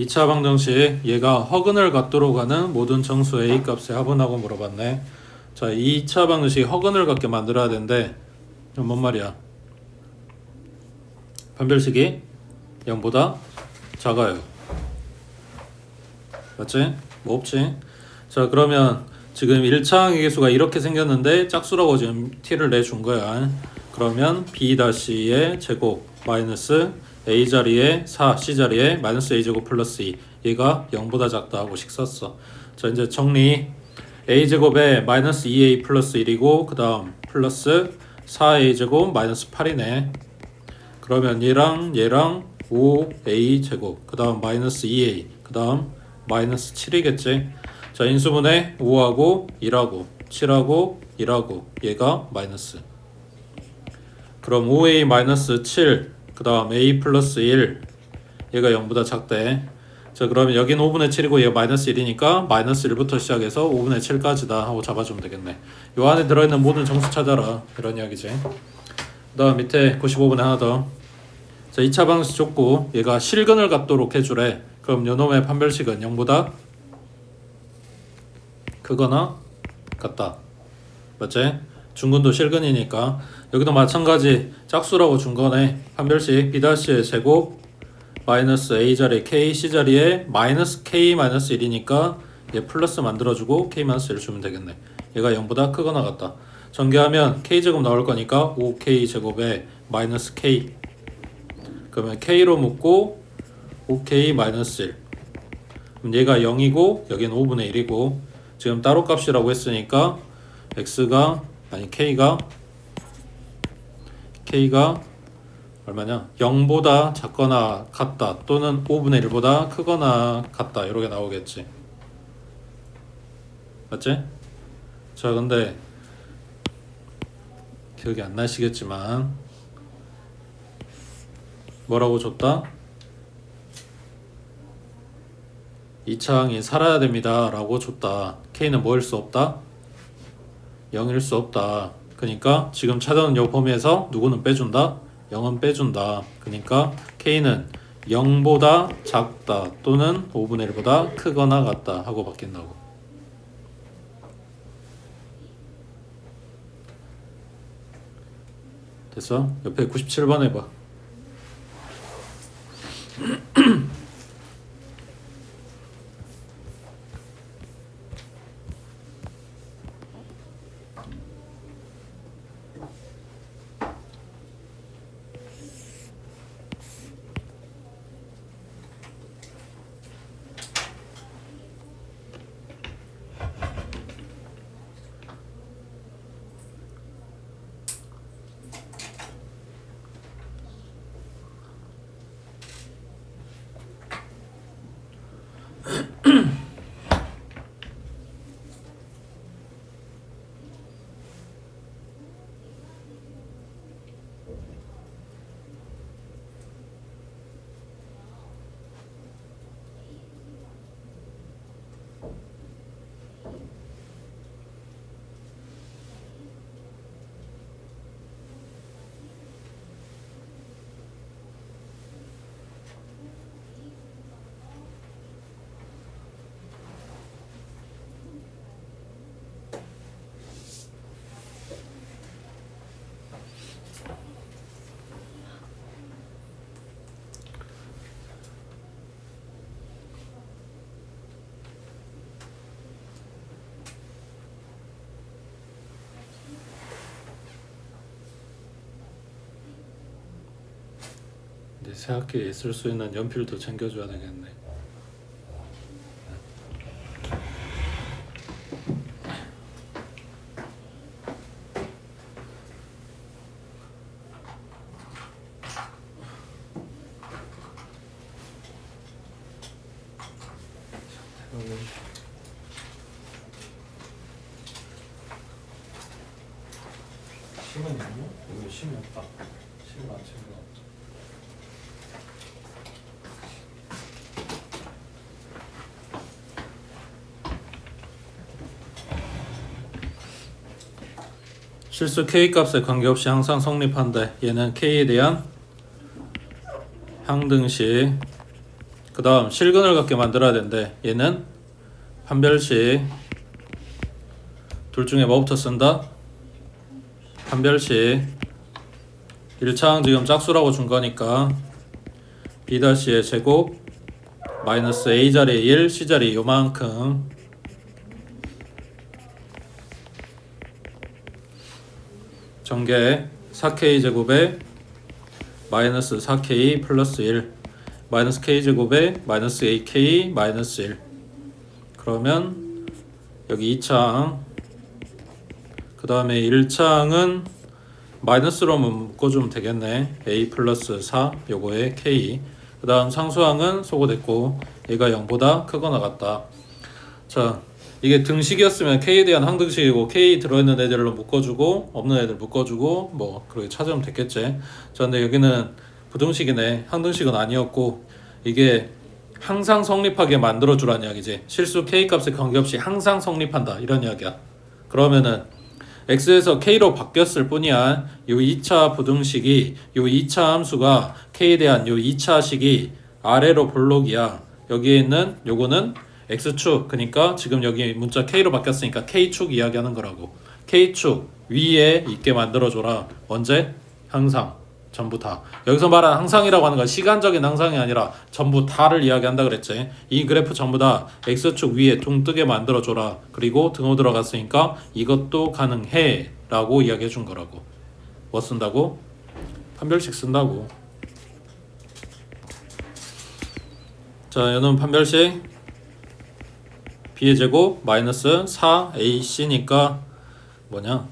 2차 방정식 얘가 허근을 갖도록 하는 모든 정수 A 값의 합은하고 물어봤네. 자, 2차 방정식이 허근을 갖게 만들어야 되는데 뭔 말이야? 판별식이 0보다 작아요. 맞지? 뭐 없지? 자, 그러면 지금 1차 항의계수가 이렇게 생겼는데 짝수라고 지금 t를 내준 거야. 그러면 b-의 제곱 마이너스 a 자리에 4, c 자리에 마이너스 a 제곱 플러스 2 얘가 0보다 작다 하고 식 썼어. 자, 이제 정리. a 제곱에 마이너스 2a 플러스 1이고 그 다음 플러스 4a 제곱 마이너스 8이네. 그러면 얘랑 5a 제곱 그 다음 마이너스 2a 그 다음 마이너스 7이겠지. 자, 인수분해 5하고 1하고 7하고 1하고 얘가 마이너스. 그럼 5a 마이너스 7 그 다음 a 플러스 1 얘가 0보다 작대. 자, 그러면 여긴 5분의 7이고 얘가 마이너스 1이니까 마이너스 1부터 시작해서 5분의 7까지다 하고 잡아주면 되겠네. 요 안에 들어있는 모든 정수 찾아라 이런 이야기지. 그 다음 밑에 95분에 하나 더. 자, 2차 방식 줬고 얘가 실근을 갖도록 해주래. 그럼 요놈의 판별식은 0보다 크거나 같다. 맞지? 중근도 실근이니까 여기도 마찬가지 짝수라고 준 거네. 판별식 b-의 제곱 마이너스 a 자리에 k, c 자리에 마이너스 k 마이너스 1이니까 얘 플러스 만들어주고 k 마이너스 1 주면 되겠네. 얘가 0보다 크거나 같다. 전개하면 k 제곱 나올 거니까 5k 제곱에 마이너스 k. 그러면 k로 묶고 5k 마이너스 1. 그럼 얘가 0이고 여기는 5분의 1이고 지금 따로 값이라고 했으니까 x가 아니 k가 얼마냐? 0보다 작거나 같다 또는 5분의 1보다 크거나 같다 이렇게 나오겠지. 맞지? 자, 근데 기억이 안 나시겠지만 뭐라고 줬다? 2차 항이 살아야 됩니다 라고 줬다. k는 뭐일 수 없다? 0일 수 없다. 그러니까 지금 찾아온 요 범위에서 누구는 빼준다? 0은 빼준다. 그러니까 k는 0보다 작다 또는 5분의 1보다 크거나 같다 하고 바뀐다고. 됐어? 옆에 97번 해봐. 이제 새 학기에 쓸 수 있는 연필도 챙겨줘야 되겠네. 심은 있냐? 여기 심이 없다. 심을 안 챙겨. 실수 k 값에 관계없이 항상 성립한대. 얘는 k에 대한 항등식 그 그 다음 실근을 갖게 만들어야 되는데 얘는 판별식 둘 중에 뭐부터 쓴다? 판별식 1차항 지금 짝수라고 준 거니까 B-의 제곱 마이너스 A자리에 1, C자리에 요만큼 전개 4K 제곱에 마이너스 4K 플러스 1 마이너스 K 제곱에 마이너스 AK 마이너스 1 그러면 여기 2차항 그 다음에 1차항은 마이너스로 묶어주면 되겠네. A 플러스 4 요거에 K 그 다음 상수항은 소거됐고 얘가 0보다 크거나 같다. 자 이게 등식이었으면 K에 대한 항등식이고 K 들어있는 애들로 묶어주고 없는 애들 묶어주고 뭐 그렇게 찾으면 됐겠지. 자 근데 여기는 부등식이네. 항등식은 아니었고 이게 항상 성립하게 만들어주라는 이야기지. 실수 K값에 관계없이 항상 성립한다 이런 이야기야. 그러면은 X에서 K로 바뀌었을 뿐이야. 요 2차 부등식이 요 2차 함수가 K에 대한 요 2차식이 아래로 볼록이야. 여기에 있는 요거는 X축 그러니까 지금 여기 문자 K로 바뀌었으니까 K축 이야기하는 거라고. K축 위에 있게 만들어줘라. 언제? 항상 전부 다. 여기서 말하는 항상이라고 하는 건 시간적인 항상이 아니라 전부 다를 이야기한다 그랬지. 이 그래프 전부 다 X축 위에 둥 뜨게 만들어줘라. 그리고 등호 들어갔으니까 이것도 가능해 라고 이야기해 준 거라고. 뭐 쓴다고? 판별식 쓴다고. 자 얘는 판별식 B의 제곱 마이너스 4AC니까 뭐냐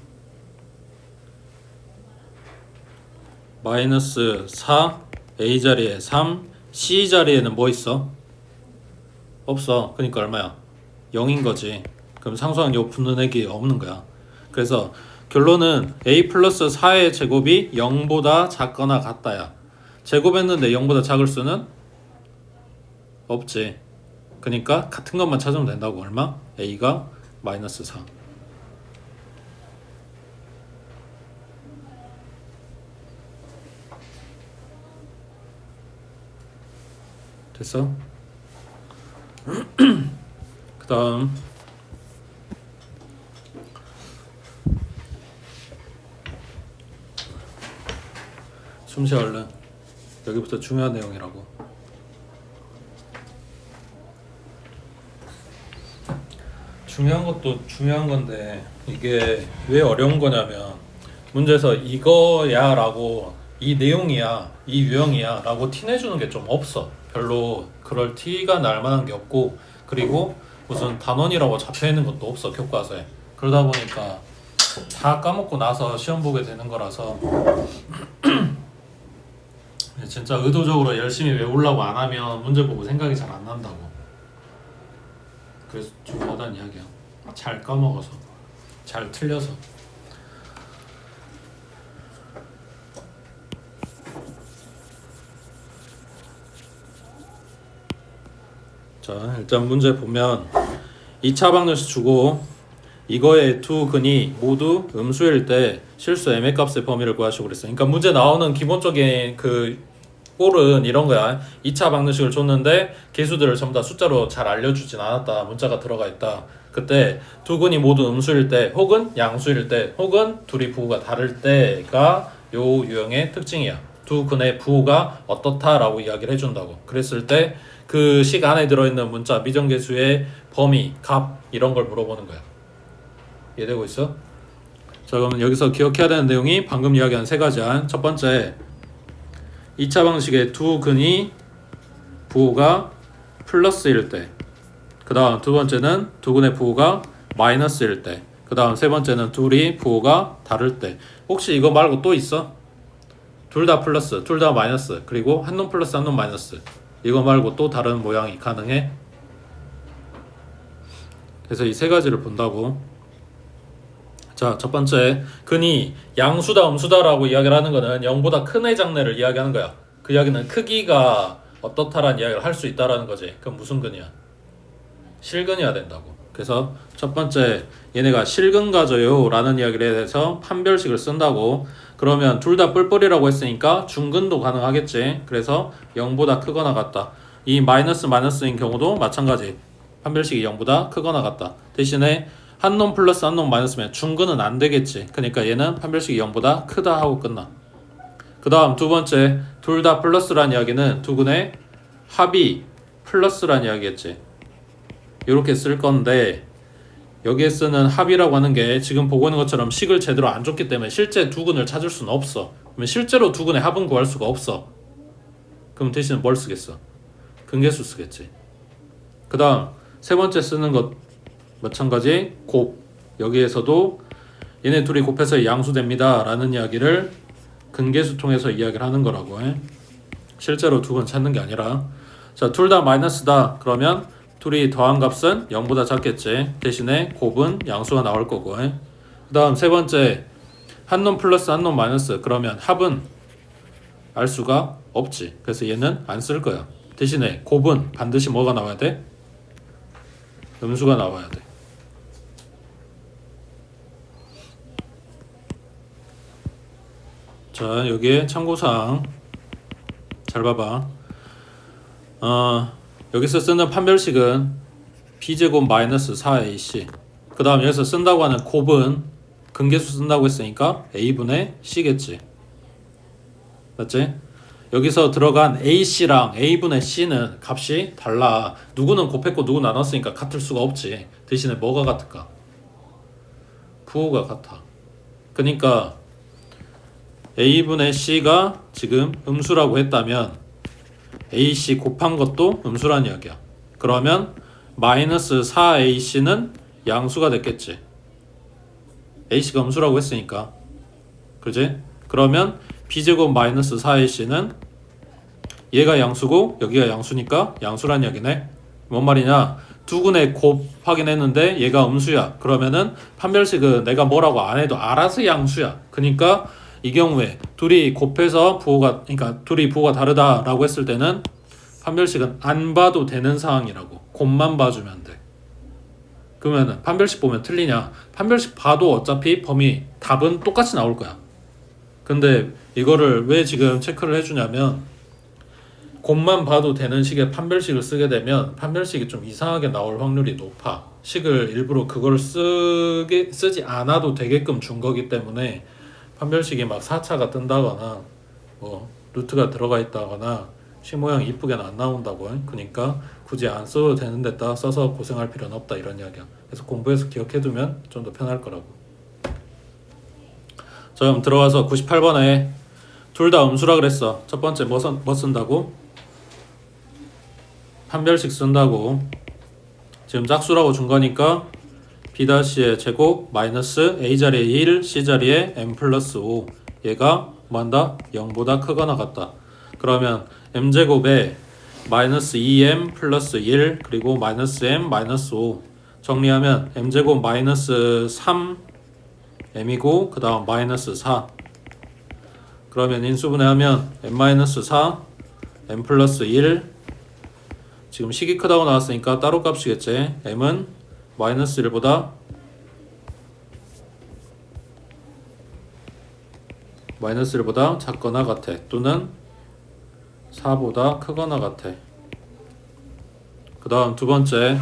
마이너스 4 A자리에 3 C자리에는 뭐 있어? 없어. 그러니까 얼마야? 0인 거지. 그럼 상수항 요 붙는 액이 없는 거야. 그래서 결론은 A 플러스 4의 제곱이 0보다 작거나 같다야. 제곱했는데 0보다 작을 수는 없지. 그러니까 같은 것만 찾으면 된다고. 얼마? A가 마이너스 4. 됐어? 그 다음 숨쉬어 얼른. 여기부터 중요한 내용이라고. 중요한 것도 중요한 건데 이게 왜 어려운 거냐면 문제에서 이거야 라고 이 내용이야 이 유형이야 라고 티내주는 게 좀 없어. 별로 그럴 티가 날 만한 게 없고 그리고 무슨 단원이라고 잡혀있는 것도 없어 교과서에. 그러다 보니까 다 까먹고 나서 시험 보게 되는 거라서 진짜 의도적으로 열심히 외우려고 안 하면 문제 보고 생각이 잘 안 난다고. 그래서 중요하다는 이야기야. 잘 까먹어서 잘 틀려서. 자 일단 문제 보면 2차 방정식 주고 이거의 두 근이 모두 음수일 때 실수 m의 값의 범위를 구하시고 그랬어. 그러니까 문제 나오는 기본적인 그 꼴은 이런 거야. 2차 방정식을 줬는데 개수들을 전부 다 숫자로 잘 알려주진 않았다. 문자가 들어가 있다. 그때 두 근이 모두 음수일 때 혹은 양수일 때 혹은 둘이 부호가 다를 때가 요 유형의 특징이야. 두 근의 부호가 어떻다라고 이야기를 해준다고. 그랬을 때 그 식 안에 들어있는 문자 미정계수의 범위, 값 이런 걸 물어보는 거야. 이해되고 있어? 자 그러면 여기서 기억해야 되는 내용이 방금 이야기한 세 가지야. 첫 번째 2차 방식의 두 근이 부호가 플러스일 때, 그 다음 두 번째는 두 근의 부호가 마이너스일 때, 그 다음 세 번째는 둘이 부호가 다를 때. 혹시 이거 말고 또 있어? 둘 다 플러스, 둘 다 마이너스, 그리고 한 놈 플러스 한 놈 마이너스. 이거 말고 또 다른 모양이 가능해? 그래서 이 세 가지를 본다고. 자, 첫 번째, 근이 양수다 음수다라고 이야기를 하는 거는 0보다 큰 애 장래를 이야기하는 거야. 그 이야기는 크기가 어떻다라는 이야기를 할 수 있다라는 거지. 그럼 무슨 근이야? 실근이어야 된다고. 그래서 첫 번째, 얘네가 실근 가져요 라는 이야기를 해서 판별식을 쓴다고. 그러면 둘 다 뿔뿔이라고 했으니까 중근도 가능하겠지. 그래서 0보다 크거나 같다. 이 마이너스인 경우도 마찬가지. 판별식이 0보다 크거나 같다. 대신에 한 놈 플러스 한 놈 마이너스면 중근은 안 되겠지. 그러니까 얘는 판별식이 0보다 크다 하고 끝나. 그 다음 두 번째, 둘 다 플러스란 이야기는 두근의 합이 플러스란 이야기겠지. 이렇게 쓸 건데 여기에 쓰는 합이라고 하는 게 지금 보고 있는 것처럼 식을 제대로 안 줬기 때문에 실제 두근을 찾을 수는 없어. 그러면 실제로 두근의 합은 구할 수가 없어. 그럼 대신에 뭘 쓰겠어? 근계수 쓰겠지. 그 다음 세 번째 쓰는 것 마찬가지 곱. 여기에서도 얘네 둘이 곱해서 양수됩니다 라는 이야기를 근계수 통해서 이야기를 하는 거라고 해. 실제로 두근 찾는 게 아니라. 자, 둘 다 마이너스다. 그러면 둘이 더한 값은 0보다 작겠지. 대신에 곱은 양수가 나올 거고. 그 다음 세 번째, 한 놈 플러스 한 놈 마이너스. 그러면 합은 알 수가 없지. 그래서 얘는 안 쓸 거야. 대신에 곱은 반드시 뭐가 나와야 돼? 음수가 나와야 돼. 자, 여기에 참고사항 잘 봐봐. 여기서 쓰는 판별식은 b제곱 마이너스 4ac. 그 다음 여기서 쓴다고 하는 곱은 근계수 쓴다고 했으니까 a분의 c겠지. 맞지? 여기서 들어간 ac랑 a분의 c는 값이 달라. 누구는 곱했고 누구 나눴으니까 같을 수가 없지. 대신에 뭐가 같을까? 부호가 같아. 그러니까 a분의 c가 지금 음수라고 했다면 ac 곱한 것도 음수란 이야기야. 그러면 마이너스 4ac는 양수가 됐겠지. ac가 음수라고 했으니까. 그지? 그러면 b제곱 마이너스 4ac는 얘가 양수고 여기가 양수니까 양수란 이야기네. 뭔 말이냐? 두근의 곱 확인했는데 얘가 음수야. 그러면은 판별식은 내가 뭐라고 안 해도 알아서 양수야. 그러니까 이 경우에 둘이 곱해서 부호가, 그러니까 둘이 부호가 다르다라고 했을 때는 판별식은 안 봐도 되는 상황이라고. 곱만 봐주면 돼. 그러면은 판별식 보면 틀리냐? 판별식 봐도 어차피 범위 답은 똑같이 나올 거야. 근데 이거를 왜 지금 체크를 해주냐면 곱만 봐도 되는 식의 판별식을 쓰게 되면 판별식이 좀 이상하게 나올 확률이 높아. 식을 일부러 그걸 쓰지 않아도 되게끔 준 거기 때문에 판별식이 막 4차가 뜬다거나 뭐 루트가 들어가 있다거나 식 모양이 이쁘게는 안 나온다고. 그러니까 굳이 안 써도 되는 데다 써서 고생할 필요는 없다 이런 이야기야. 그래서 공부해서 기억해두면 좀 더 편할 거라고. 자, 그럼 들어와서 98번에 둘 다 음수라 그랬어. 첫 번째 뭐 쓴다고? 판별식 쓴다고. 지금 짝수라고 준 거니까 b-의 제곱 마이너스 a 자리에 1, c 자리에 m 플러스 5. 얘가 뭐한다? 0보다 크거나 같다. 그러면 m제곱에 마이너스 2m 플러스 1 그리고 마이너스 m 마이너스 5 정리하면 m제곱 마이너스 3m이고 그 다음 마이너스 4. 그러면 인수분해하면 m 마이너스 4 m 플러스 1. 지금 식이 크다고 나왔으니까 따로 값이겠지. m은 마이너스 1보다 작거나 같아. 또는 4보다 크거나 같아. 그 다음 두 번째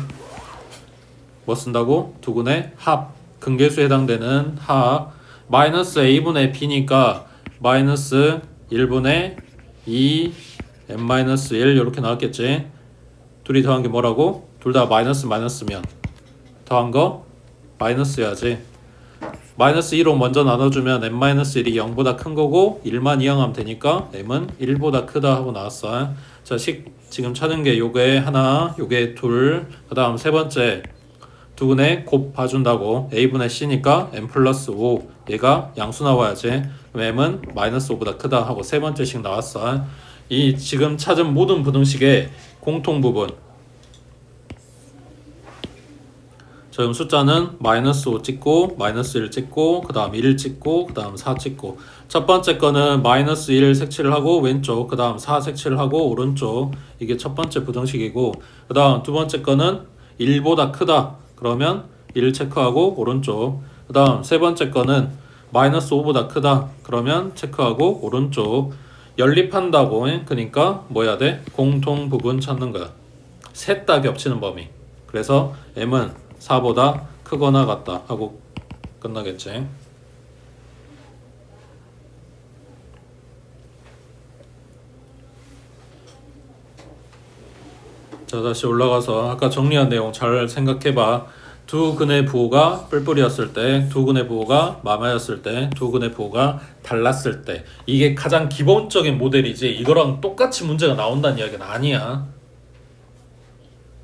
뭐 쓴다고? 두근의 합. 근계수에 해당되는 합. 마이너스 a분의 b니까 마이너스 1분의 2 m-1 이렇게 나왔겠지. 둘이 더한 게 뭐라고? 둘 다 마이너스면 더한 거 마이너스야지. 마이너스 2로 먼저 나눠주면 m-1이 0보다 큰 거고 1만 이항하면 되니까 m은 1보다 크다 하고 나왔어. 자, 식 지금 찾은 게 요게 하나, 요게 둘, 그 다음 세 번째 두근의 곱 봐준다고. a분의 c니까 m 플러스 5 얘가 양수 나와야지. 그럼 m은 마이너스 5보다 크다 하고 세 번째 식 나왔어. 이 지금 찾은 모든 부등식의 공통 부분. 지금 숫자는 마이너스 5 찍고 마이너스 1 찍고 그 다음 1 찍고 그 다음 4 찍고. 첫 번째 거는 마이너스 1 색칠을 하고 왼쪽, 그 다음 4 색칠을 하고 오른쪽. 이게 첫 번째 부등식이고, 그 다음 두 번째 거는 1보다 크다 그러면 1 체크하고 오른쪽. 그 다음 세 번째 거는 마이너스 5보다 크다 그러면 체크하고 오른쪽. 연립한다고. 그러니까 뭐 해야 돼? 공통 부분 찾는 거야. 셋 다 겹치는 범위. 그래서 m은 4보다 크거나 같다 하고 끝나겠지. 자, 다시 올라가서 아까 정리한 내용 잘 생각해봐. 두 근의 부호가 뿔뿔이었을 때, 두 근의 부호가 마마였을 때, 두 근의 부호가 달랐을 때, 이게 가장 기본적인 모델이지 이거랑 똑같이 문제가 나온다는 이야기는 아니야.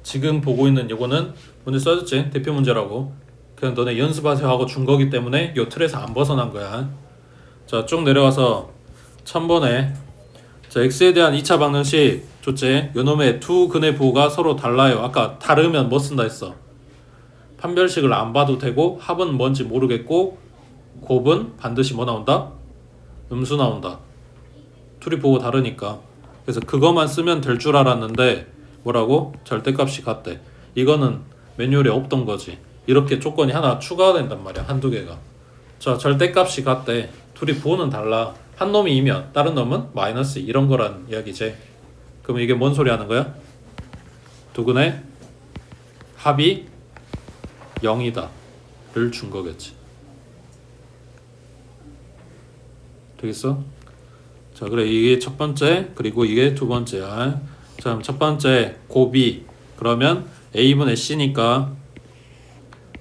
지금 보고 있는 이거는 문제 써줬지? 대표 문제라고. 그냥 너네 연습하세요 하고 준 거기 때문에 요 틀에서 안 벗어난 거야. 자, 쭉 내려가서 1000번에 자, x에 대한 2차 방정식 줬지? 요놈의 두 근의 부호가 서로 달라요. 아까 다르면 뭐 쓴다 했어? 판별식을 안 봐도 되고 합은 뭔지 모르겠고 곱은 반드시 뭐 나온다? 음수 나온다. 둘이 부호 다르니까. 그래서 그것만 쓰면 될 줄 알았는데 뭐라고? 절대값이 같대. 이거는 매뉴얼에 없던 거지. 이렇게 조건이 하나 추가가 된단 말이야. 한두 개가. 자, 절대값이 같대. 둘이 부호는 달라. 한 놈이 2면 다른 놈은 마이너스 이런 거란 이야기지. 그럼 이게 뭔 소리 하는 거야? 두 근의 합이 0이다 를 준 거겠지. 되겠어? 자, 그래 이게 첫 번째 그리고 이게 두 번째야. 자, 그럼 첫 번째 곱이 그러면 a분의 c니까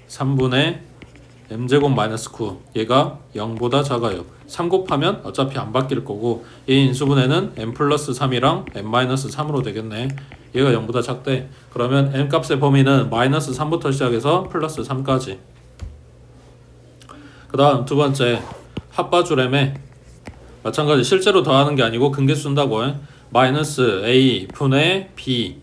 3분의 m제곱 마이너스 9 얘가 0보다 작아요. 3 곱하면 어차피 안 바뀔 거고 얘 인수분해는 m 플러스 3이랑 m 마이너스 3으로 되겠네. 얘가 0보다 작대. 그러면 m 값의 범위는 마이너스 3부터 시작해서 플러스 3까지. 그 다음 두 번째 합바줄m에 마찬가지 실제로 더하는 게 아니고 근계수 쓴다고. 마이너스 a 분의 b가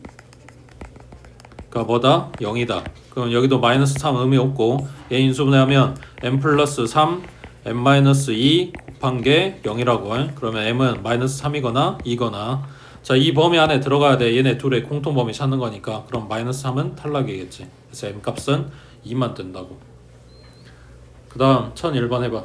뭐다? 0이다. 그럼 여기도 마이너스 3 의미 없고 얘 인수분해하면 m 플러스 3 m 마이너스 2 곱한 게 0이라고. 그러면 m은 마이너스 3이거나 2거나. 자, 이 범위 안에 들어가야 돼. 얘네 둘의 공통 범위 찾는 거니까. 그럼 마이너스 3은 탈락이겠지. 그래서 m 값은 2만 된다고. 그 다음 1001번 해봐.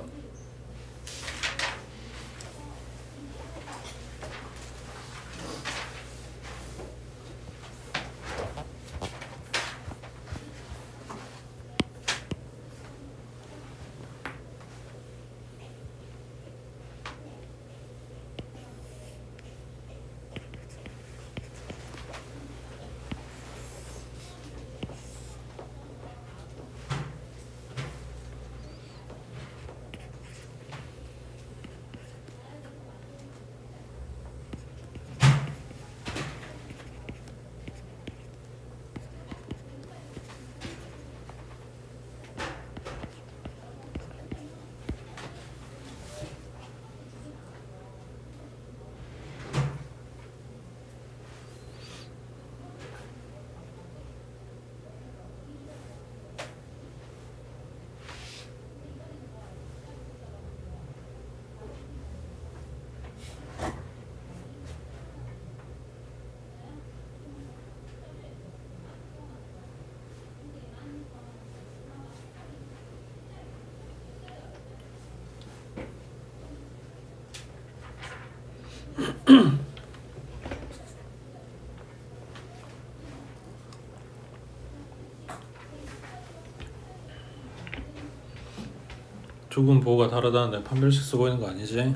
두 근 부호가 다르다는데 판별식 쓰고 있는 거 아니지?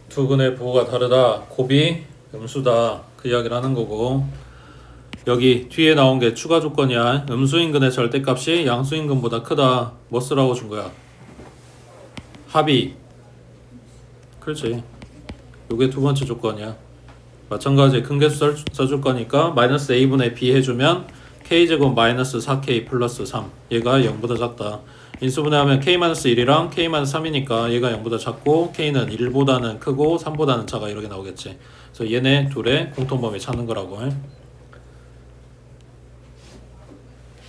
두 근의 부호가 다르다. 곱이 음수다. 그 이야기를 하는 거고 여기 뒤에 나온 게 추가 조건이야. 음수인근의 절대값이 양수인근보다 크다. 뭐 쓰라고 준 거야? 합이. 그렇지. 요게 두 번째 조건이야. 마찬가지 근계수 써줄 거니까 마이너스 a분의 b 해주면 k제곱 마이너스 4k 플러스 3 얘가 0보다 작다. 인수분해하면 k-1이랑 k-3이니까 얘가 0보다 작고 k는 1보다는 크고 3보다는 작아 이렇게 나오겠지. 그래서 얘네 둘의 공통범위 찾는 거라고.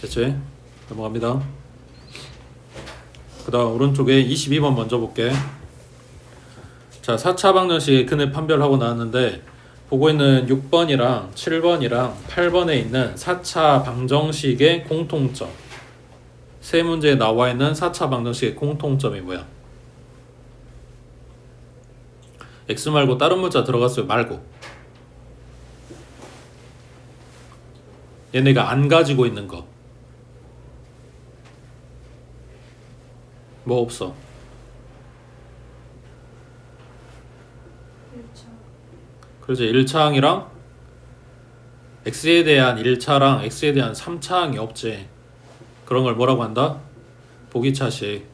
됐지? 넘어갑니다. 그 다음 오른쪽에 22번 먼저 볼게. 자, 4차 방정식 근의 판별하고 나왔는데 보고 있는 6번이랑 7번이랑 8번에 있는 4차 방정식의 공통점, 세 문제에 나와 있는 4차 방정식의 공통점이 뭐야? x 말고 다른 문자 들어갔어요? 말고 얘네가 안 가지고 있는 거 뭐 없어? 1차. 그래서 1차항이랑 x에 대한 1차랑 x에 대한 3차항이 없지. 그런 걸 뭐라고 한다? 보기차식.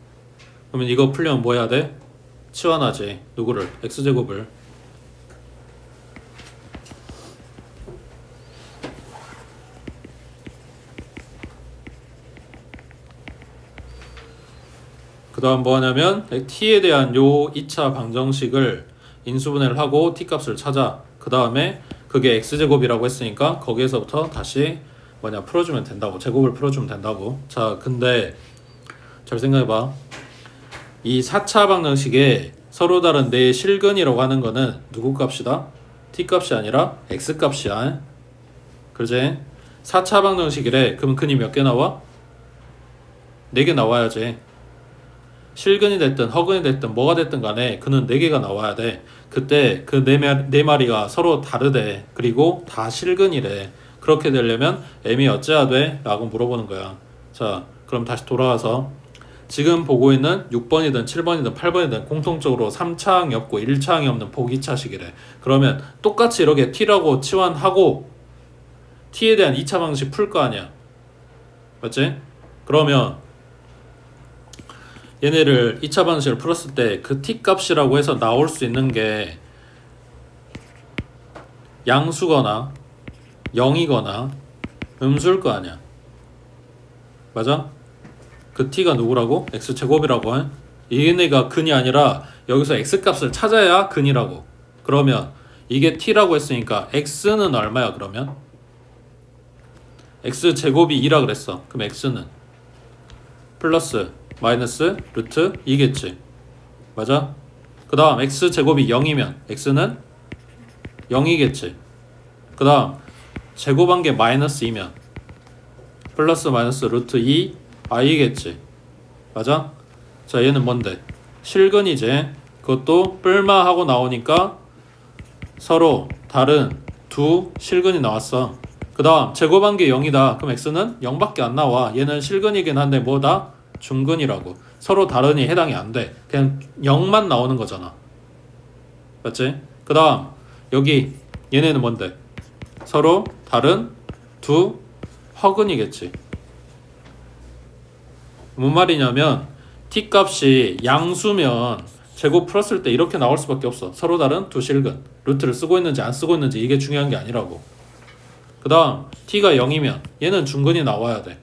그러면 이거 풀려면 뭐 해야 돼? 치환하지. 누구를? x제곱을. 그 다음 뭐 하냐면 t에 대한 요 2차 방정식을 인수분해를 하고 t값을 찾아. 그 다음에 그게 x제곱이라고 했으니까 거기에서부터 다시 뭐냐 풀어주면 된다고. 제곱을 풀어주면 된다고. 자, 근데 잘 생각해봐. 이 4차 방정식에 서로 다른 네 실근이라고 하는 거는 누구 값이다? t값이 아니라 x값이야. 그러지? 4차 방정식이래. 그럼 근이 몇 개 나와? 4개 나와야지. 실근이 됐든 허근이 됐든 뭐가 됐든 간에 그는 4개가 나와야 돼. 그때 그 네 마리가 서로 다르대. 그리고 다 실근이래. 그렇게 되려면 m이 어째야 돼? 라고 물어보는 거야. 자, 그럼 다시 돌아와서 지금 보고 있는 6번이든 7번이든 8번이든 공통적으로 3차항이 없고 1차항이 없는 보기차식이래. 그러면 똑같이 이렇게 t라고 치환하고 t에 대한 2차 방식 풀 거 아니야. 맞지? 그러면 얘네를 2차 방식을 풀었을 때 그 t값이라고 해서 나올 수 있는 게 양수거나 0이거나 음수일 거 아니야. 맞아? 그 t가 누구라고? x제곱이라고 해? 얘네가 근이 아니라 여기서 x값을 찾아야 근이라고. 그러면 이게 t라고 했으니까 x는 얼마야 그러면? x제곱이 2라 그랬어. 그럼 x는 플러스 마이너스 루트 2겠지. 맞아? 그 다음 x제곱이 0이면 x는 0이겠지. 그 다음 제곱한 게 마이너스 2면 플러스 마이너스 루트 2 i겠지. 맞아? 자, 얘는 뭔데? 실근이지. 그것도 뿔마 하고 나오니까 서로 다른 두 실근이 나왔어. 그 다음 제곱한 게 0이다. 그럼 x는 0밖에 안 나와. 얘는 실근이긴 한데 뭐다? 중근이라고. 서로 다르니 해당이 안 돼. 그냥 0만 나오는 거잖아. 맞지? 그 다음 여기 얘네는 뭔데? 서로 다른 두 허근이겠지. 뭔 말이냐면 t값이 양수면 제곱 풀었을 때 이렇게 나올 수밖에 없어. 서로 다른 두 실근. 루트를 쓰고 있는지 안 쓰고 있는지 이게 중요한 게 아니라고. 그 다음 t가 0이면 얘는 중근이 나와야 돼.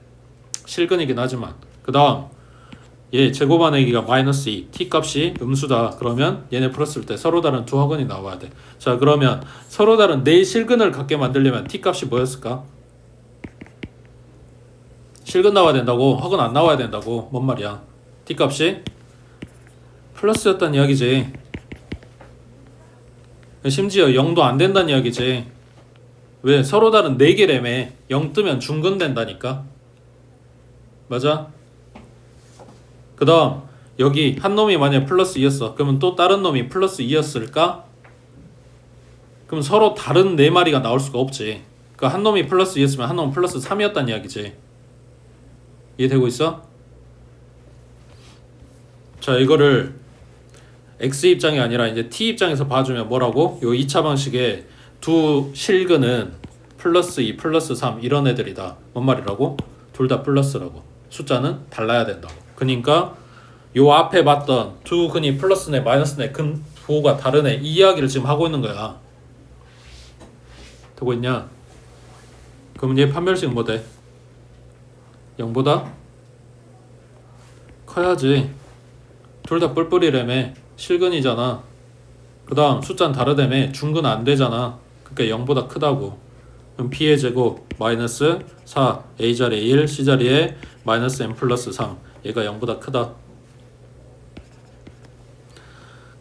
실근이긴 하지만. 그 다음 얘 제곱안의 가 마이너스 2 t값이 음수다. 그러면 얘네 풀었을 때 서로 다른 두 허근이 나와야 돼. 자, 그러면 서로 다른 네 실근을 갖게 만들려면 t값이 뭐였을까? 실근 나와야 된다고? 허근 안 나와야 된다고? 뭔 말이야? t값이 플러스였단 이야기지. 심지어 0도 안 된다는 이야기지. 왜? 서로 다른 4개래매 0 뜨면 중근 된다니까. 맞아? 그 다음 여기 한 놈이 만약에 플러스 2였어. 그러면 또 다른 놈이 플러스 2였을까? 그럼 서로 다른 4마리가 나올 수가 없지. 그러니까 한 놈이 플러스 2였으면 한 놈은 플러스 3이었단 이야기지. 이해되고 있어? 자, 이거를 x 입장이 아니라 이제 t 입장에서 봐주면 뭐라고? 요 2차 방식의 두 실근은 플러스 2, 플러스 3 이런 애들이다. 뭔 말이라고? 둘 다 플러스라고. 숫자는 달라야 된다고. 그러니까 요 앞에 봤던 두 근이 플러스네 마이너스네 근 부호가 다르네 이 이야기를 지금 하고 있는 거야. 되고 있냐? 그럼 얘 판별식은 뭐 돼? 0보다 커야지. 둘 다 뿔뿔이라며. 실근이잖아. 그 다음 숫자는 다르다며. 중근 안 되잖아. 그러니까 0보다 크다고. 그럼 b의 제곱 마이너스 4 a자리에 1 c자리에 마이너스 m 플러스 3 얘가 0보다 크다.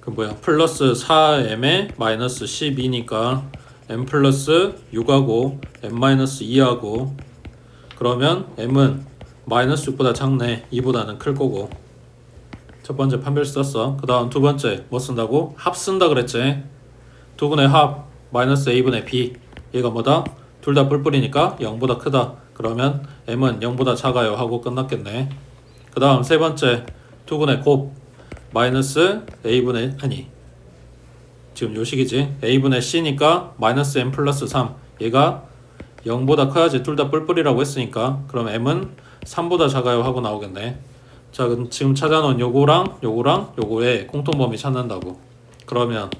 그 뭐야 플러스 4m에 마이너스 12니까 m 플러스 6하고 m 마이너스 2하고 그러면 m은 마이너스 6보다 작네 2보다는 클 거고 첫 번째 판별식 썼어. 그 다음 두 번째 뭐 쓴다고? 합 쓴다 그랬지. 두분의 합 마이너스 a분의 b 얘가 뭐다? 둘 다 뿔뿔이니까 0보다 크다. 그러면 m은 0보다 작아요 하고 끝났겠네. 그 다음 세 번째 두분의 곱 마이너스 a분의 아니 지금 요식이지 a분의 c니까 마이너스 m 플러스 3 얘가 0보다 커야지 둘 다 뿔뿔이라고 했으니까 그럼 m은 3보다 작아요 하고 나오겠네. 자 그럼 지금 찾아놓은 요거랑 요거랑 요거의 공통범위 찾는다고. 그러면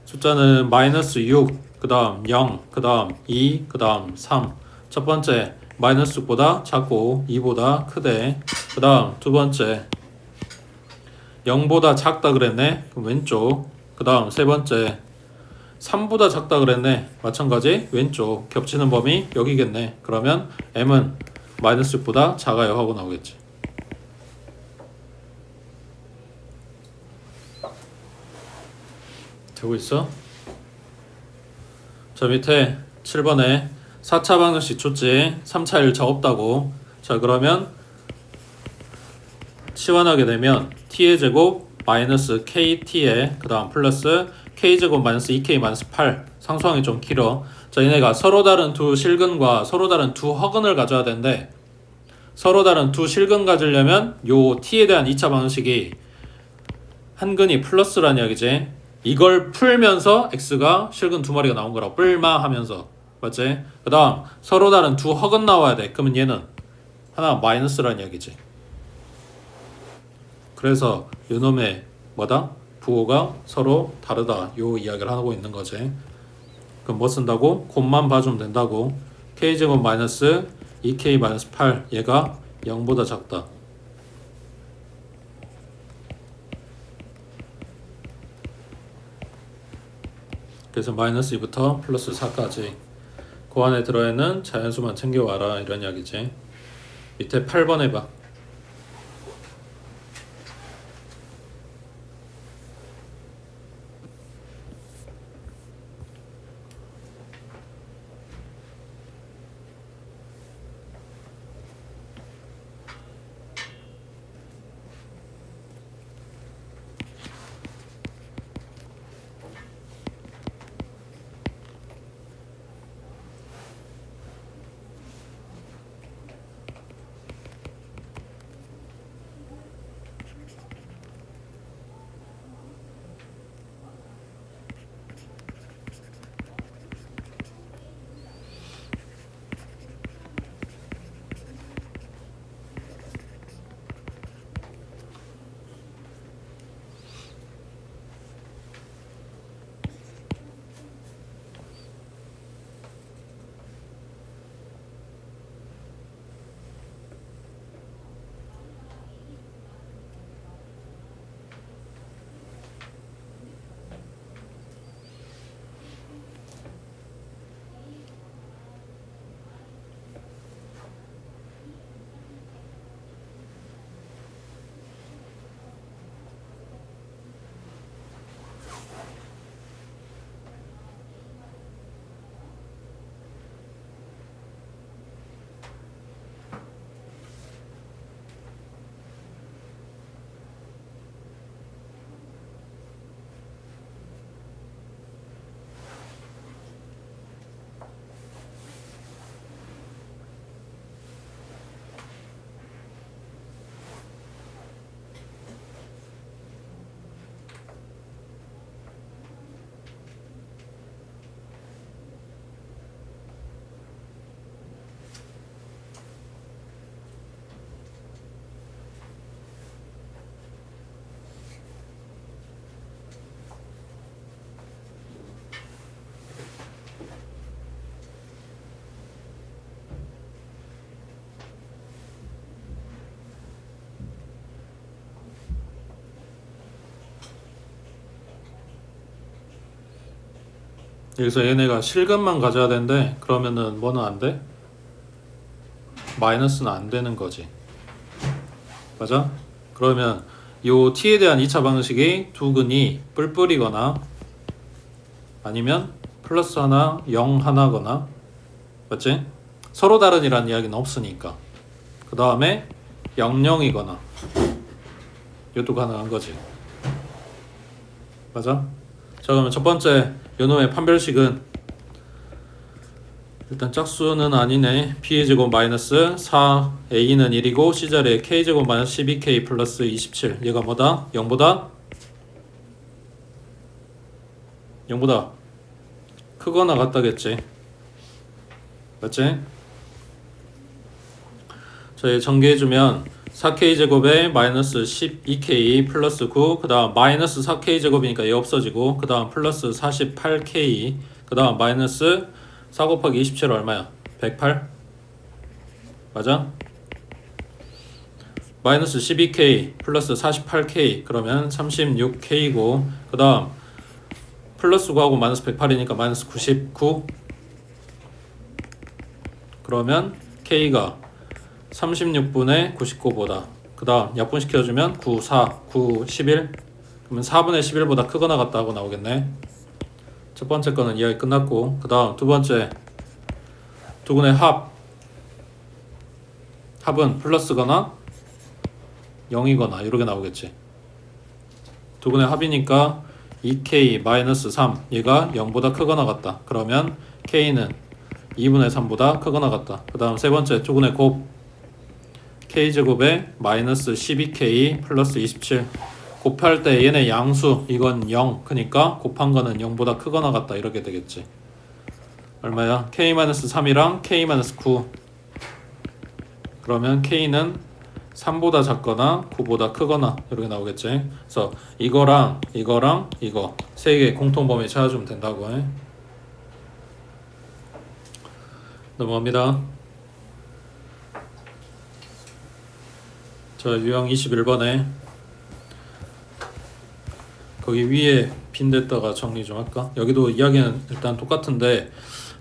숫자는 마이너스 6, 그 다음 0, 그 다음 2, 그 다음 3. 첫 번째 마이너스 6보다 작고 2보다 크대. 그 다음 두 번째 0보다 작다 그랬네. 그럼 왼쪽. 그 다음 세 번째 3보다 작다 그랬네. 마찬가지 왼쪽. 겹치는 범위 여기겠네. 그러면 m은 마이너스 6보다 작아요 하고 나오겠지. 되고 있어? 자 밑에 7번에 4차 방정식 줬지. 3차 1차 없다고. 자 그러면 치환하게 되면 t의 제곱 마이너스 kt에 그 다음 플러스 k제곱 마이너스 2k 마이너스 8 상수항이 좀 길어. 자 얘네가 서로 다른 두 실근과 서로 다른 두 허근을 가져야 되는데 서로 다른 두 실근 가지려면 요 t에 대한 2차 방정식이 한 근이 플러스란 이야기지. 이걸 풀면서 x가 실근 두 마리가 나온 거라고 뿔마 하면서 맞지? 그 다음 서로 다른 두 허근 나와야 돼. 그러면 얘는 하나 마이너스란 이야기지. 그래서 요놈의 뭐다? 부호가 서로 다르다 요 이야기를 하고 있는 거지. 그럼 뭐 쓴다고? 곱만 봐주면 된다고. k제곱 마이너스 2k 마이너스 8 얘가 0보다 작다. 그래서 마이너스 2부터 플러스 4까지 그 안에 들어있는 자연수만 챙겨와라 이런 이야기지. 밑에 8번 해봐. 여기서 얘네가 실근만 가져야 되는데 그러면은 뭐는 안 돼? 마이너스는 안 되는 거지. 맞아? 그러면 요 t에 대한 2차 방정식이 두 근이 뿔뿔이거나 아니면 플러스 하나 0 하나거나, 맞지? 서로 다른이라는 이야기는 없으니까. 그 다음에 00이거나 이것도 가능한 거지. 맞아? 자, 그러면 첫 번째 요놈의 판별식은 일단 짝수는 아니네. B제곱 마이너스 4A는 1이고 C자리에 K제곱 마이너스 12K 플러스 27. 얘가 뭐다? 0보다 크거나 같다겠지. 맞지? 자, 얘 전개해주면 4K제곱에 마이너스 12K 플러스 9, 그 다음 마이너스 4K제곱이니까 얘 없어지고, 그 다음 플러스 48K, 그 다음 마이너스 4 곱하기 27 얼마야? 108? 맞아? 마이너스 12K 플러스 48K 그러면 36K고, 그 다음 플러스 9하고 마이너스 108이니까 마이너스 99. 그러면 K가 36분의 99보다, 그 다음 약분시켜주면 9, 4, 9, 11. 그러면 4분의 11보다 크거나 같다고 나오겠네. 첫 번째 거는 이야기 끝났고, 그 다음 두 번째 두근의 합은 플러스거나 0이거나 이렇게 나오겠지. 두근의 합이니까 2K 마이너스 3, 얘가 0보다 크거나 같다. 그러면 K는 2분의 3보다 크거나 같다. 그 다음 세 번째 두근의 곱, K제곱에 마이너스 12K 플러스 27. 곱할 때 얘네 양수, 이건 0, 그러니까 곱한 거는 0보다 크거나 같다 이렇게 되겠지. 얼마야? K-3이랑 K-9. 그러면 K는 3보다 작거나 9보다 크거나 이렇게 나오겠지. 그래서 이거랑 이거 세 개 공통범위 찾아주면 된다고 해. 넘어갑니다. 자, 유형 21번에 거기 위에 빈데다가 정리 좀 할까? 여기도 이야기는 일단 똑같은데,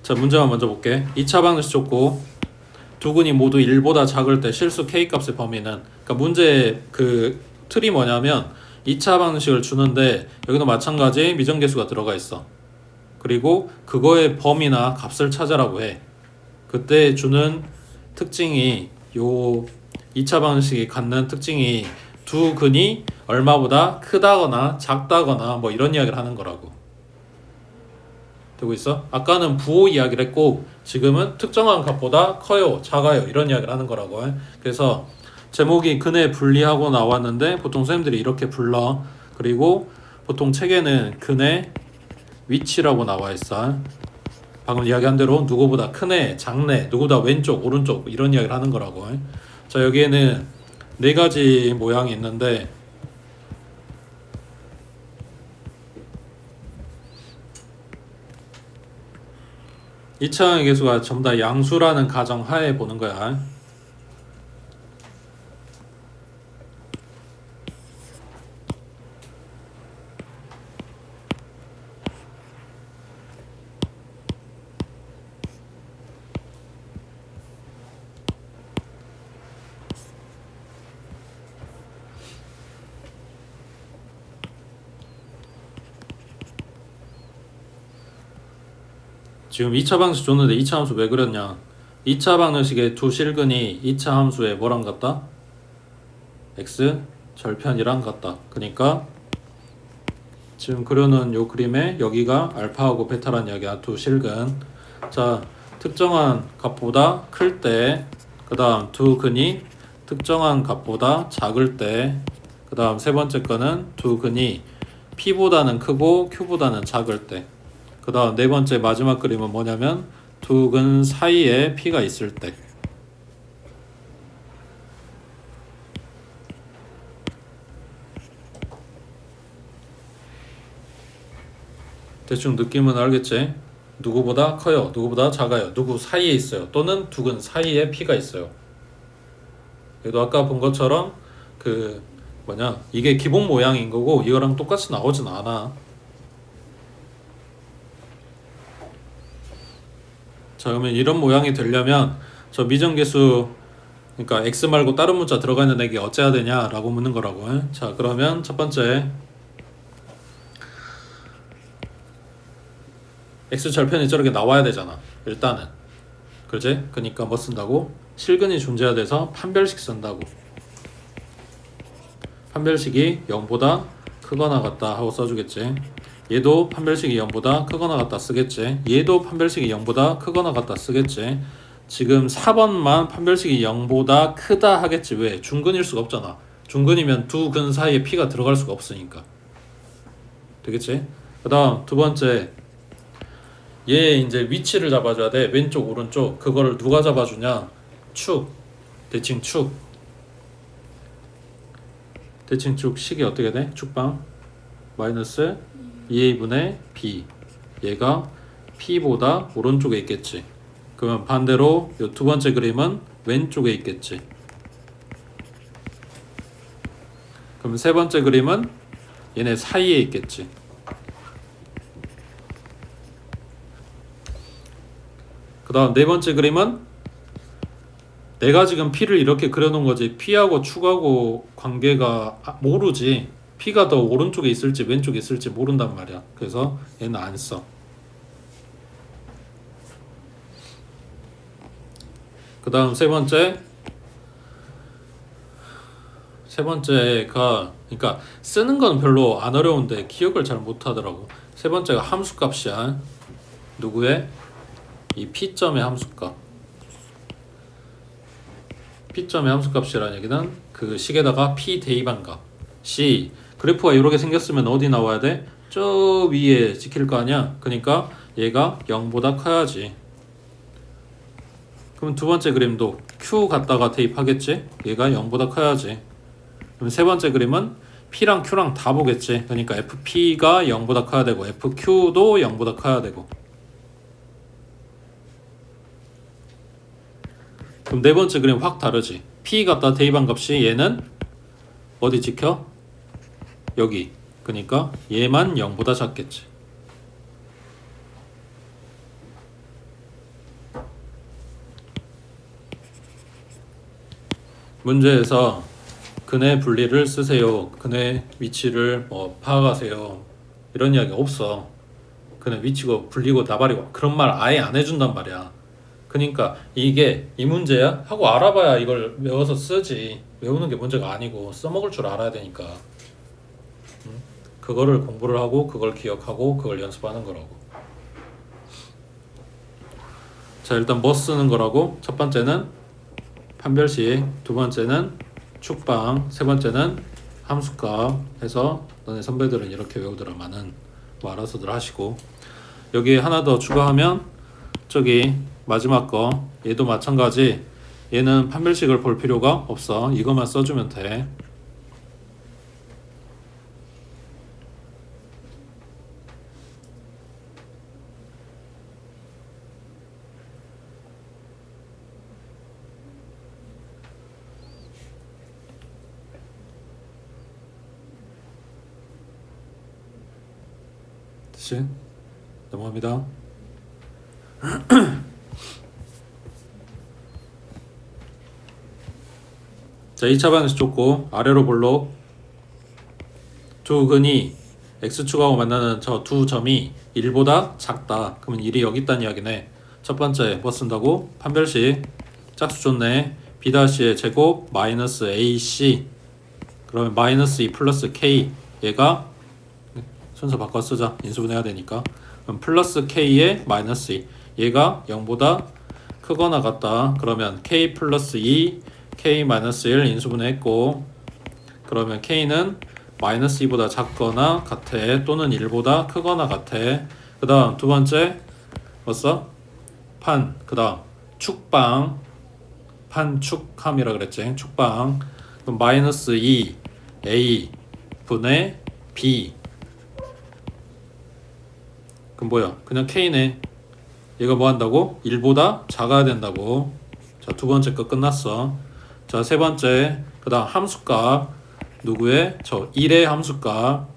자, 문제만 먼저 볼게. 2차 방정식 줬고 두근이 모두 1보다 작을 때 실수 K값의 범위는, 그러니까 문제 그 틀이 뭐냐면 2차 방정식을 주는데 여기도 마찬가지 미정계수가 들어가 있어. 그리고 그거의 범위나 값을 찾으라고 해. 그때 주는 특징이, 요 2차 방정식이 갖는 특징이 두 근이 얼마보다 크다거나 작다거나 뭐 이런 이야기를 하는 거라고. 되고 있어? 아까는 부호 이야기를 했고 지금은 특정한 값보다 커요, 작아요 이런 이야기를 하는 거라고. 그래서 제목이 근의 분리하고 나왔는데 보통 선생님들이 이렇게 불러. 그리고 보통 책에는 근의 위치라고 나와 있어. 방금 이야기한 대로 누구보다 크네, 작네, 누구보다 왼쪽, 오른쪽 이런 이야기를 하는 거라고. 자, 여기에는 네 가지 모양이 있는데, 이차항의 개수가 전부 다 양수라는 가정 하에 보는 거야. 지금 2차 방정식 줬는데 2차 함수 왜 그렸냐? 2차 방정식의 두 실근이 2차 함수에 뭐랑 같다? x 절편이랑 같다. 그러니까 지금 그려놓은 요 그림에 여기가 알파하고 베타란 이야기야. 두 실근. 자, 특정한 값보다 클 때, 그 다음 두 근이 특정한 값보다 작을 때, 그 다음 세 번째 거는 두 근이 P보다는 크고 Q보다는 작을 때, 그 다음 네 번째 마지막 그림은 뭐냐면 두 근 사이에 P가 있을 때. 대충 느낌은 알겠지? 누구보다 커요, 누구보다 작아요, 누구 사이에 있어요, 또는 두 근 사이에 P가 있어요. 그래도 아까 본 것처럼 그 뭐냐, 이게 기본 모양인 거고 이거랑 똑같이 나오진 않아. 자, 그러면 이런 모양이 되려면 저 미정계수, 그러니까 x 말고 다른 문자 들어가 있는 애게 어째야 되냐라고 묻는 거라고. 자, 그러면 첫 번째 x절편이 저렇게 나와야 되잖아 일단은. 그렇지? 그러니까 뭐 쓴다고? 실근이 존재해야 돼서 판별식 쓴다고. 판별식이 0보다 크거나 같다 하고 써주겠지. 얘도 판별식이 0보다 크거나 같다 쓰겠지. 얘도 판별식이 0보다 크거나 같다 쓰겠지. 지금 4번만 판별식이 0보다 크다 하겠지. 왜? 중근일 수가 없잖아. 중근이면 두 근 사이에 P가 들어갈 수가 없으니까. 되겠지? 그 다음 두 번째, 얘 이제 위치를 잡아줘야 돼. 왼쪽 오른쪽. 그거를 누가 잡아주냐? 축, 대칭 축. 대칭 축 식이 어떻게 돼? 축방 마이너스 2a분의 b. 얘가 p보다 오른쪽에 있겠지. 그러면 반대로 이 두 번째 그림은 왼쪽에 있겠지. 그럼 세 번째 그림은 얘네 사이에 있겠지. 그 다음 네 번째 그림은 내가 지금 P를 이렇게 그려놓은 거지. P하고 축하고 관계가 모르지. P가 더 오른쪽에 있을지 왼쪽에 있을지 모른단 말이야. 그래서 얘는 안 써. 그 다음 세 번째가 그러니까 쓰는 건 별로 안 어려운데 기억을 잘 못하더라고. 세 번째가 함수값이야. 누구의? 이 P점의 함수값. P점의 함수값이라는 얘기는 그 식에다가 P 대입한 값. C. 그래프가 이렇게 생겼으면 어디 나와야 돼? 저 위에 찍힐 거 아니야? 그러니까 얘가 0보다 커야지. 그럼 두 번째 그림도 Q 갖다가 대입하겠지? 얘가 0보다 커야지. 그럼 세 번째 그림은 P랑 Q랑 다 보겠지. 그러니까 FP가 0보다 커야 되고 FQ도 0보다 커야 되고. 그럼 네 번째 그림 확 다르지. P 갖다 대입한 값이 얘는 어디 지켜? 여기. 그러니까 얘만 0보다 작겠지. 문제에서 근의 분리를 쓰세요. 근의 위치를 뭐 파악하세요. 이런 이야기 없어. 근의 위치고 분리고 나발이고 그런 말 아예 안 해준단 말이야. 그러니까 이게 이 문제야? 하고 알아봐야 이걸 외워서 쓰지. 외우는 게 문제가 아니고 써먹을 줄 알아야 되니까. 그거를 공부를 하고 그걸 기억하고 그걸 연습하는 거라고. 자, 일단 뭐 쓰는 거라고? 첫 번째는 판별식, 두 번째는 축방, 세 번째는 함수값 해서 너네 선배들은 이렇게 외우더라마는 뭐 알아서들 하시고. 여기 하나 더 추가하면 저기 마지막 거 얘도 마찬가지. 얘는 판별식을 볼 필요가 없어. 이것만 써주면 돼. 됐지? 넘어갑니다. 자, 2차 방에서 줬고 아래로 볼록 두 근이 x축하고 만나는 저 두 점이 1보다 작다. 그러면 1이 여기 있다는 이야기네. 첫 번째 뭐 쓴다고? 판별식 짝수 줬네. b'의 제곱 마이너스 ac. 그러면 마이너스 2 플러스 k. 얘가 순서 바꿔 쓰자. 인수분해해야 되니까. 그럼 플러스 k에 마이너스 2. 얘가 0보다 크거나 같다. 그러면 k 플러스 2 k 마이너스 1 인수분해했고, 그러면 k는 마이너스 2보다 작거나 같아. 또는 1보다 크거나 같아. 그 다음 두 번째 뭐 써? 판. 그 다음 축방. 판축함이라 그랬지. 축방. 그럼 마이너스 2 a 분의 b. 그럼 뭐야? 그냥 k네. 얘가 뭐 한다고? 1보다 작아야 된다고. 자, 두 번째 거 끝났어. 자, 세 번째. 그 다음 함수값. 누구의? 저 1의 함수값.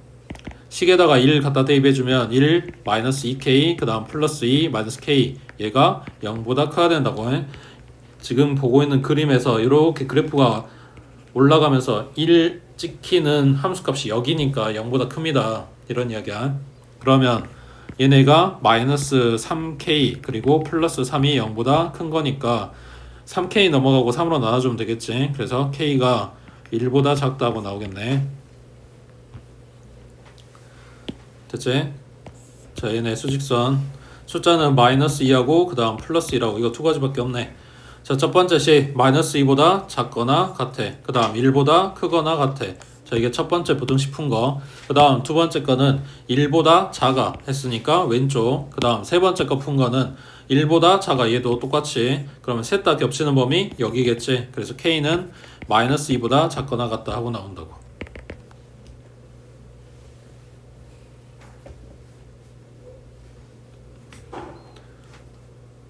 식에다가 1 갖다 대입해주면 1 마이너스 2k 그 다음 플러스 2 마이너스 k. 얘가 0보다 커야 된다고. 지금 보고 있는 그림에서 이렇게 그래프가 올라가면서 1 찍히는 함수값이 여기니까 0보다 큽니다. 이런 이야기야. 그러면 얘네가 마이너스 3k 그리고 플러스 3이 0보다 큰 거니까 3k 넘어가고 3으로 나눠주면 되겠지. 그래서 k가 1보다 작다고 나오겠네. 됐지? 자, 얘네 수직선 숫자는 마이너스 2하고 그 다음 플러스 1하고 이거 두 가지밖에 없네. 자, 첫 번째 식 마이너스 2보다 작거나 같아. 그 다음 1보다 크거나 같아. 자, 이게 첫 번째 부등식 푼 거. 그 다음 두 번째 거는 1보다 작아 했으니까 왼쪽. 그 다음 세 번째 거 푼 거는 1보다 작아. 얘도 똑같이. 그러면 셋 다 겹치는 범위 여기겠지. 그래서 k는 마이너스 2보다 작거나 같다 하고 나온다고.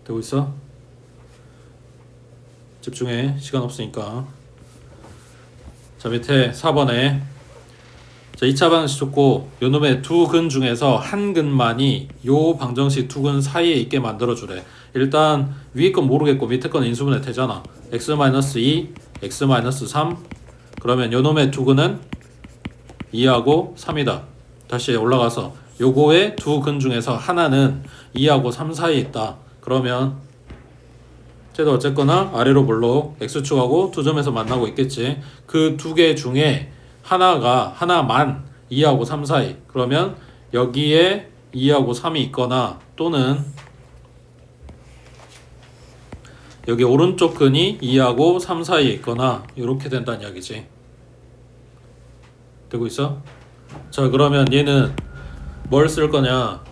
되고 있어? 집중해. 시간 없으니까. 자, 밑에 4번에 자, 2차 방정식 줬고 요놈의 두 근 중에서 한 근만이 요 방정식 두 근 사이에 있게 만들어 주래. 일단 위에 건 모르겠고 밑에 건 인수분해 되잖아. x-2, x-3. 그러면 요놈의 두 근은 2하고 3이다. 다시 올라가서 요거의 두 근 중에서 하나는 2하고 3 사이에 있다. 그러면 쟤도 어쨌거나 아래로 볼록 x축하고 두 점에서 만나고 있겠지. 그 두 개 중에 하나만 2하고 3 사이. 그러면 여기에 2하고 3이 있거나 또는 여기 오른쪽 근이 2하고 3 사이에 있거나 이렇게 된다는 이야기지. 되고 있어? 자, 그러면 얘는 뭘 쓸 거냐?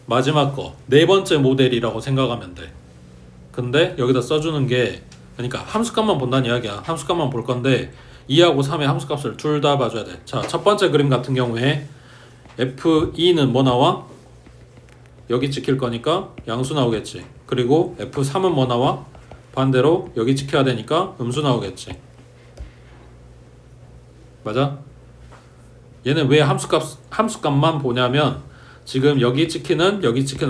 마지막 거 네 번째 모델이라고 생각하면 돼. 근데 여기다 써주는 게 그러니까 함수값만 본다는 이야기야. 함수값만 볼 건데 2하고 3의 함수값을 둘 다 봐줘야 돼. 자, 첫 번째 그림 같은 경우에 F2는 뭐 나와? 여기 찍힐 거니까 양수 나오겠지. 그리고 F3은 뭐 나와? 반대로 여기 찍혀야 되니까 음수 나오겠지. 맞아? 얘는 왜 함수값만 보냐면 지금 여기 찍히는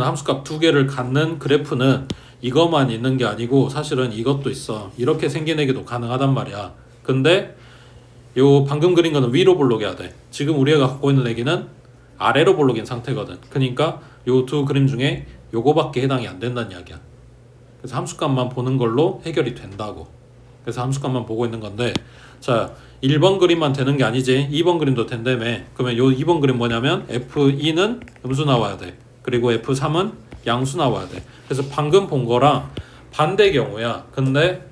함수값 두 개를 갖는 그래프는 이것만 있는 게 아니고 사실은 이것도 있어. 이렇게 생긴 애기도 가능하단 말이야. 근데 요 방금 그린 거는 위로 볼록해야 돼. 지금 우리가 갖고 있는 애기는 아래로 볼록인 상태거든. 그러니까 요 두 그림 중에 요거밖에 해당이 안 된다는 이야기야. 그래서 함수값만 보는 걸로 해결이 된다고. 그래서 함수값만 보고 있는 건데 자, 1번 그림만 되는 게 아니지. 2번 그림도 된다며. 그러면 요 2번 그림 뭐냐면 F2는 음수 나와야 돼. 그리고 F3은 양수 나와야 돼. 그래서 방금 본 거랑 반대 경우야. 근데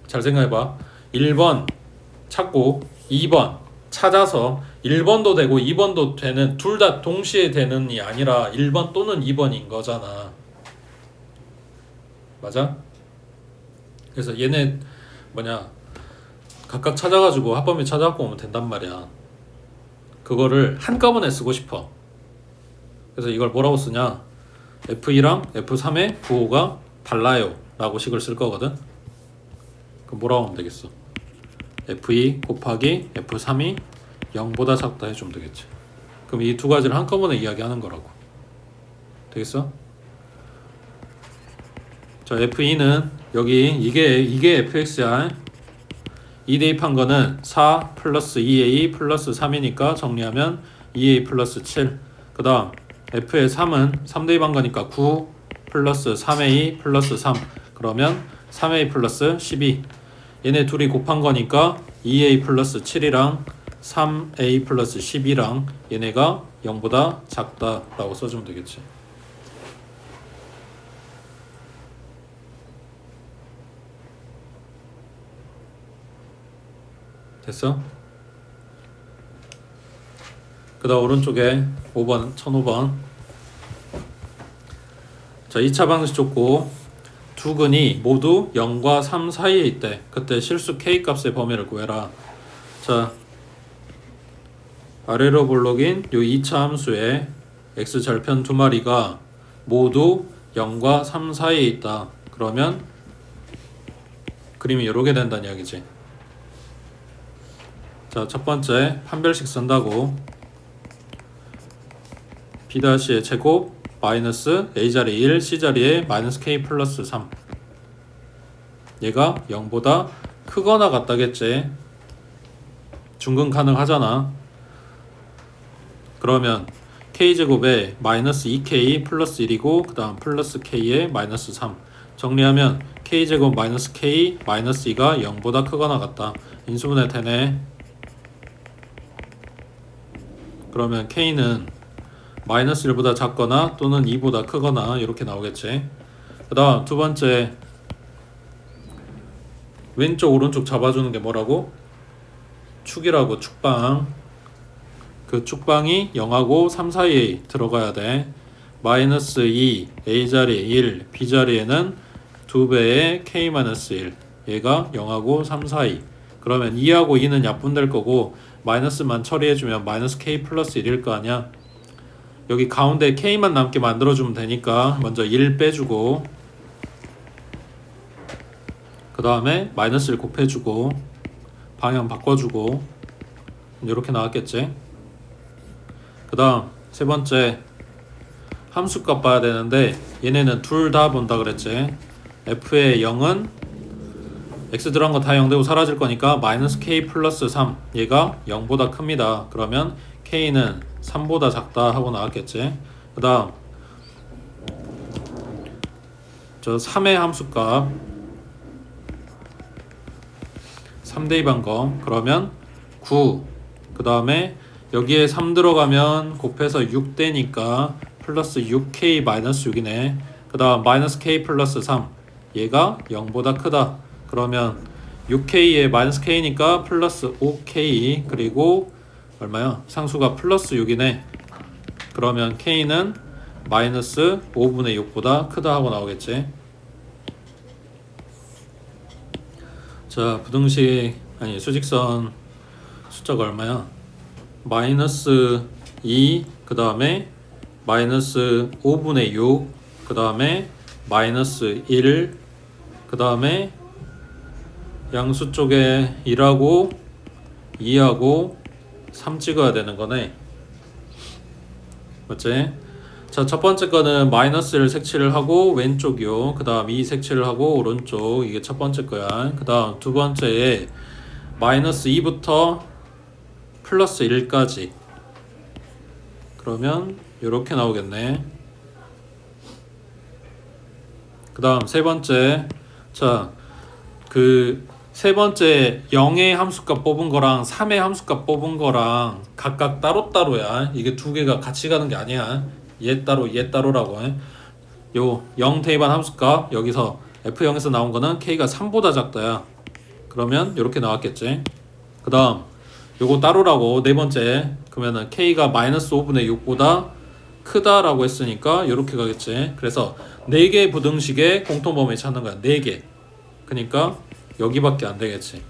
잘 생각해봐. 1번 찾고 2번 찾아서 1번도 되고 2번도 되는 둘 다 동시에 되는이 아니라 1번 또는 2번인 거잖아. 맞아? 그래서 얘네 각각 찾아가지고 합범위 찾아갖고 오면 된단 말이야. 그거를 한꺼번에 쓰고 싶어. 그래서 이걸 뭐라고 쓰냐? F2랑 F3의 부호가 달라요 라고 식을 쓸 거거든. 그럼 뭐라고 하면 되겠어? F2 곱하기 F3이 0보다 작다 해주면 되겠지. 그럼 이 두 가지를 한꺼번에 이야기하는 거라고. 되겠어? 자, F2는 여기 이게 fx야. 2 대입한 거는 4 플러스 2a 플러스 3이니까 정리하면 2a 플러스 7. 그 다음 f의 3은 3 대입한 거니까 9 플러스 3a 플러스 3. 그러면 3a 플러스 12. 얘네 둘이 곱한 거니까 2a 플러스 7이랑 3a 플러스 12랑 얘네가 0보다 작다 라고 써주면 되겠지. 됐어? 그 다음 오른쪽에 5번 1005번. 자, 2차 방정식 줬고 두 근이 모두 0과 3 사이에 있대. 그때 실수 k 값의 범위를 구해라. 자, 아래로 볼록인 요 2차 함수에 x 절편 두 마리가 모두 0과 3 사이에 있다. 그러면 그림이 이렇게 된다는 이야기지. 자, 첫 번째 판별식 쓴다고 B'의 제곱 마이너스 A자리 1, C자리에 마이너스 K 플러스 3. 얘가 0보다 크거나 같다겠지. 중근 가능하잖아. 그러면 k제곱에 마이너스 2k 플러스 1이고 그 다음 플러스 k에 마이너스 3 정리하면 k제곱 마이너스 k 마이너스 2가 0보다 크거나 같다. 인수분해 되네. 그러면 k는 마이너스 1보다 작거나 또는 2보다 크거나 이렇게 나오겠지. 그 다음 두 번째 왼쪽 오른쪽 잡아주는 게 뭐라고? 축이라고. 축방. 그 축방이 0하고 3 사이에 들어가야 돼. 마이너스 2 A자리 1 B자리에는 2배의 K-1 얘가 0하고 3 사이. 그러면 2하고 2는 약분될 거고 마이너스만 처리해주면 마이너스 K 플러스 1일 거 아니야. 여기 가운데 K만 남게 만들어주면 되니까 먼저 1 빼주고 그 다음에 마이너스 1 곱해주고 방향 바꿔주고 이렇게 나왔겠지. 그 다음 세 번째 함수값 봐야 되는데 얘네는 둘 다 본다 그랬지. f의 0은 x 들어간 거 다 0 되고 사라질 거니까 마이너스 k 플러스 3 얘가 0보다 큽니다. 그러면 k는 3보다 작다 하고 나왔겠지. 그 다음 저 3의 함수값 3대 2반 거 그러면 9 그 다음에 여기에 3 들어가면 곱해서 6되니까 플러스 6k 마이너스 6이네. 그 다음 마이너스 k 플러스 3 얘가 0보다 크다. 그러면 6k에 마이너스 k니까 플러스 5k 그리고 얼마야? 상수가 플러스 6이네. 그러면 k는 마이너스 5분의 6보다 크다 하고 나오겠지. 자, 부등식 아니 수직선 숫자가 얼마야? 마이너스 2 그 다음에 마이너스 5분의 6 그 다음에 마이너스 1 그 다음에 양수 쪽에 1하고 2하고 3 찍어야 되는 거네. 맞지? 자, 첫 번째 거는 마이너스를 색칠을 하고 왼쪽이요. 그 다음 2 색칠을 하고 오른쪽. 이게 첫 번째 거야. 그 다음 두 번째에 마이너스 2부터 플러스 1까지. 그러면 이렇게 나오겠네. 그 다음 세 번째. 자, 그 세 번째 0의 함수값 뽑은 거랑 3의 함수값 뽑은 거랑 각각 따로따로야. 이게 두 개가 같이 가는 게 아니야. 얘 따로 얘 따로라고. 요 0 대입한 함수값 여기서 F0에서 나온 거는 K가 3보다 작다야. 그러면 이렇게 나왔겠지. 그 다음 요거 따로라고 네 번째. 그러면은 K가 마이너스 5분의 6보다 크다라고 했으니까 이렇게 가겠지. 그래서 4개의 부등식의 공통범위 찾는 거야. 4개. 그러니까 여기밖에 안 되겠지.